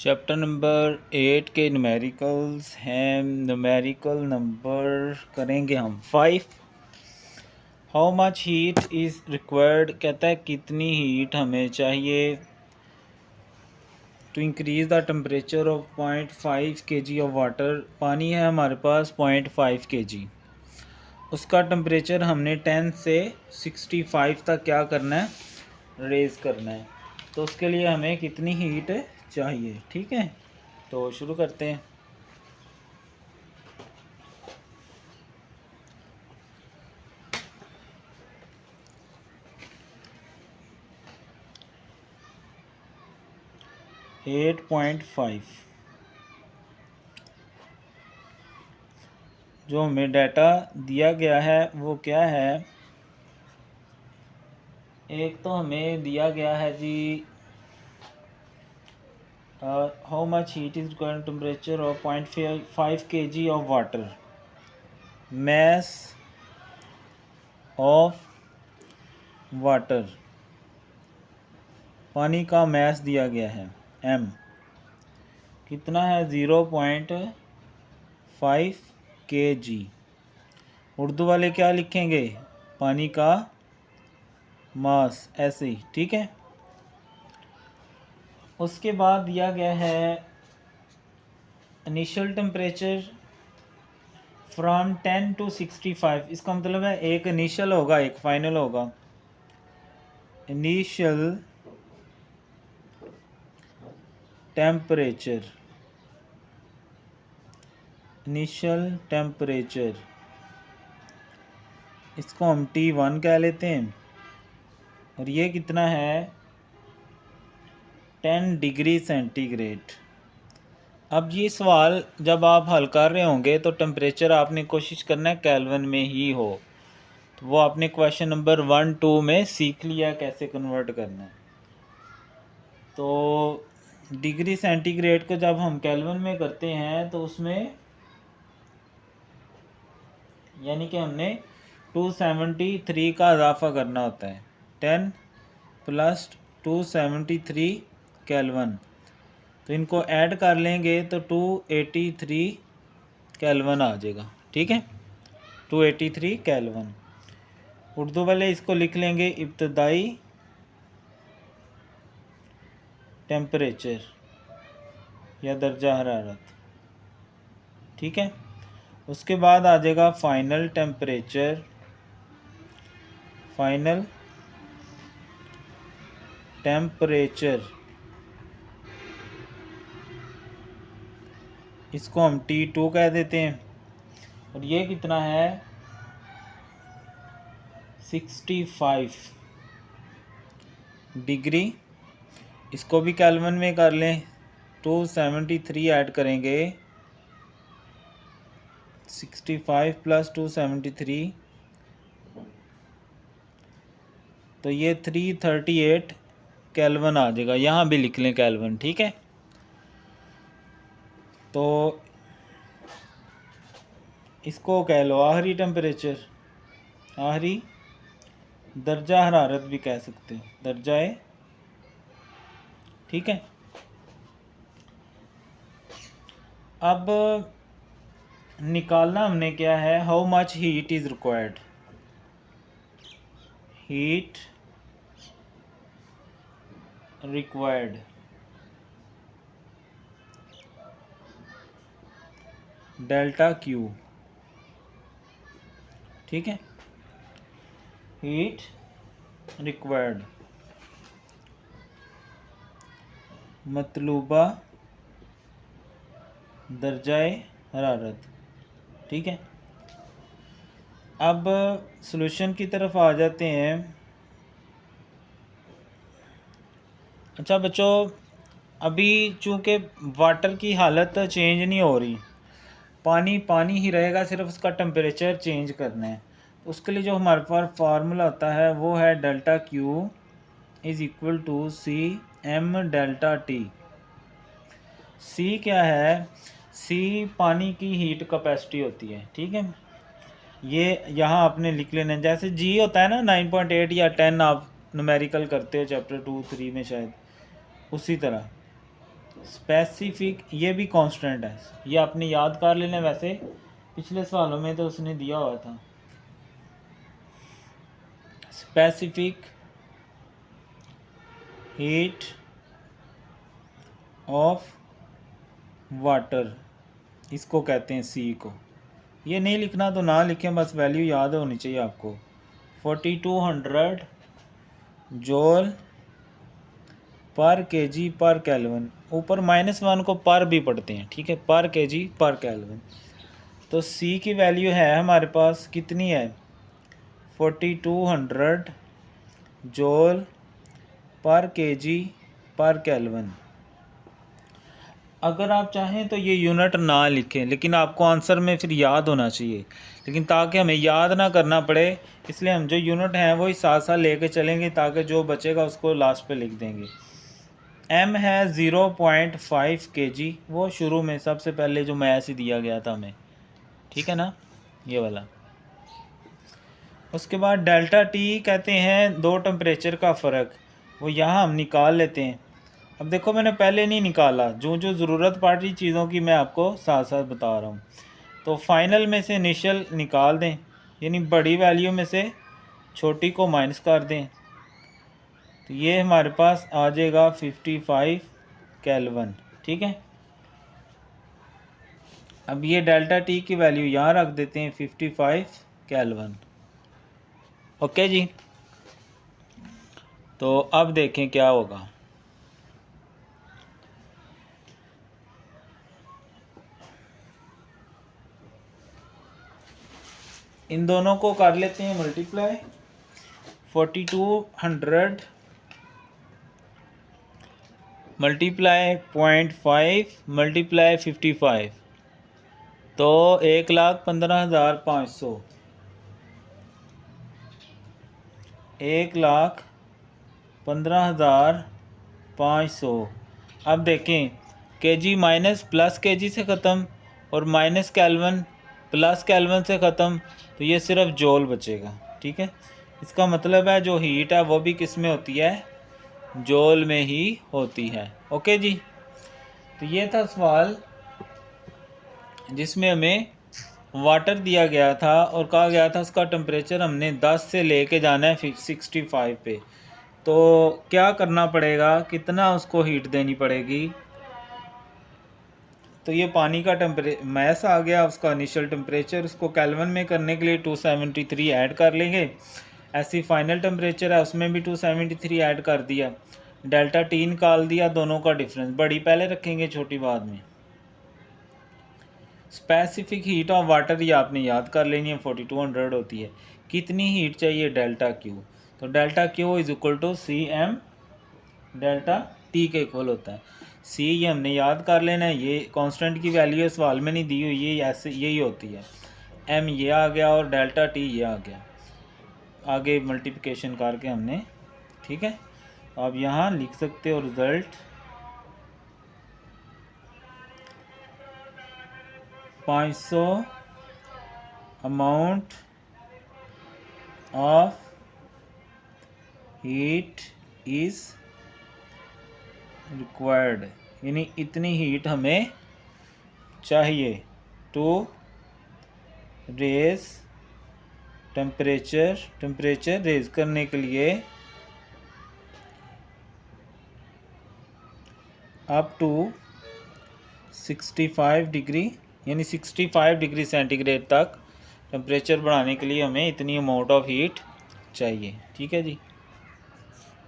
Chapter number 8 के numericals हैं। Numerical number करेंगे हम 5। How much heat is required, कहता है कितनी हीट हमें चाहिए to increase the temperature of 0.5 kg of water. पानी है हमारे पास 0.5 kg, उसका टेम्परेचर हमने 10 से 65 तक क्या करना है, रेज़ करना है। तो उसके लिए हमें कितनी हीट चाहिए, ठीक है। तो शुरू करते हैं। एट पॉइंट फाइव जो हमें डाटा दिया गया है वो क्या है। एक तो हमें दिया गया है जी how much heat is required temperature of 0.5 kg of water, mass of water, पानी का मैस दिया गया है m कितना है 0.5 kg। उर्दू वाले क्या लिखेंगे, पानी का मास, ऐसे ही, ठीक है। उसके बाद दिया गया है इनिशियल टेम्परेचर फ्रॉम 10 to 65। इसका मतलब है एक इनिशियल होगा एक फाइनल होगा। इनिशियल टेम्परेचर, इनिशियल टेम्परेचर इसको हम T1 कह लेते हैं। और ये कितना है 10 डिग्री सेंटीग्रेड। अब ये सवाल जब आप हल कर रहे होंगे तो टेम्परेचर आपने कोशिश करना है केल्विन में ही हो। तो वो आपने क्वेश्चन नंबर 1, 2 में सीख लिया कैसे कन्वर्ट करना है। तो डिग्री सेंटीग्रेड को जब हम केल्विन में करते हैं तो उसमें यानी कि हमने 273 का इजाफा करना होता है। 10 + 273 केल्विन, तो इनको ऐड कर लेंगे तो 283 केल्विन आ जाएगा, ठीक है। 283 केल्विन। उर्दू वाले इसको लिख लेंगे इब्तदाई टेम्परेचर या दर्जा हरारत, ठीक है। उसके बाद आ जाएगा फाइनल टेम्परेचर, फाइनल टेम्परेचर इसको हम T2 कह देते हैं। और ये कितना है 65 डिग्री। इसको भी केल्विन में कर लें, 273 ऐड करेंगे, 65 + 273 तो ये 338 केल्विन आ जाएगा। यहाँ भी लिख लें केल्विन, ठीक है। तो इसको कह लो आखिरी टेम्परेचर, आखिरी दर्जा हरारत भी कह सकते हैं, दर्जाए, ठीक है। अब निकालना हमने क्या है, how much heat is required, heat required delta Q, ठीक है। हीट रिक्वायर्ड मतलूबा दर्जाए हरारत, ठीक है। अब सॉल्यूशन की तरफ आ जाते हैं। अच्छा बच्चों, अभी चूँकि वाटर की हालत चेंज नहीं हो रही, पानी पानी ही रहेगा, सिर्फ उसका टेम्परेचर चेंज करना है। उसके लिए जो हमारे पास फार्मूला होता है वो है delta Q = CM delta T। C क्या है, C पानी की हीट कैपेसिटी होती है, ठीक है। ये यहाँ आपने लिख लेना है, जैसे G होता है ना 9.8 या 10 आप न्यूमेरिकल करते हो चैप्टर 2, 3 में शायद, उसी तरह स्पेसिफिक, ये भी कांस्टेंट है, ये आपने याद कर लेना। वैसे पिछले सवालों में तो उसने दिया हुआ था। स्पेसिफिक हीट ऑफ वाटर, इसको कहते हैं सी को। ये नहीं लिखना तो ना लिखें, बस वैल्यू याद होनी चाहिए आपको। 4200 जूल पर केजी पर केल्विन। ऊपर -1 को पर भी पढ़ते हैं, ठीक है, पर केजी पर केल्विन। तो सी की वैल्यू है हमारे पास कितनी है, 4200 जूल पर केजी पर केल्विन। अगर आप चाहें तो ये यूनिट ना लिखें, लेकिन आपको आंसर में फिर याद होना चाहिए। लेकिन ताकि हमें याद ना करना पड़े, इसलिए हम जो यूनिट हैं वो ही साथ साथ लेके चलेंगे, ताकि जो बचेगा उसको लास्ट पे लिख देंगे। m है 0.5 kg, वो शुरू में सबसे पहले जो मैथ ही दिया गया था हमें, ठीक है ना, ये वाला। उसके बाद डेल्टा टी कहते हैं दो टेम्परेचर का फ़र्क, वो यहाँ हम निकाल लेते हैं। अब देखो मैंने पहले नहीं निकाला, जो जो ज़रूरत पड़ रही चीज़ों की मैं आपको साथ साथ बता रहा हूँ। तो फाइनल में से इनिशियल निकाल दें, यानी बड़ी वैल्यू में से छोटी को माइनस कर दें, तो ये हमारे पास आ जाएगा 55 केल्विन, ठीक है। अब ये डेल्टा टी की वैल्यू यहाँ रख देते हैं 55 केल्विन। ओके जी, तो अब देखें क्या होगा। इन दोनों को कर लेते हैं मल्टीप्लाई। 4200 मल्टीप्लाई 0.5 मल्टीप्लाई 55, तो 1,15,500, 1,15,500। अब देखें, केजी माइनस प्लस केजी से ख़त्म और माइनस केल्विन प्लस केल्विन से ख़त्म, तो ये सिर्फ जूल बचेगा, ठीक है। इसका मतलब है जो हीट है वो भी किस में होती है, जूल में ही होती है। ओके जी, तो ये था सवाल जिसमें हमें वाटर दिया गया था और कहा गया था उसका टेम्परेचर हमने 10 से लेके जाना है 65 पे। तो क्या करना पड़ेगा, कितना उसको हीट देनी पड़ेगी। तो ये पानी का मैस आ गया, उसका इनिशियल टेम्परेचर, उसको केल्विन में करने के लिए 273 ऐड कर लेंगे। ऐसी फाइनल टेम्परेचर है उसमें भी 273 ऐड कर दिया। डेल्टा टी निकाल दिया, दोनों का डिफरेंस, बड़ी पहले रखेंगे छोटी बाद में। स्पेसिफिक हीट ऑफ वाटर ही आपने याद कर लेनी है, 4200 होती है। कितनी हीट चाहिए, डेल्टा क्यू। तो delta Q is equal to C M delta T के इक्वल होता है। सी ये हमने याद कर लेना है, ये कांस्टेंट की वैल्यू है, सवाल में नहीं दी हुई, ये ऐसे यही होती है। एम ये आ गया और डेल्टा टी ये आ गया, आगे मल्टीप्लिकेशन करके हमने, ठीक है। आप यहाँ लिख सकते हो result 500 amount of heat is required, यानी इतनी हीट हमें चाहिए टू रेज टेम्परेचर रेज करने के लिए अप टू 65 डिग्री, यानी 65 डिग्री सेंटीग्रेड तक टेम्परेचर बढ़ाने के लिए हमें इतनी अमाउंट ऑफ हीट चाहिए, ठीक है जी।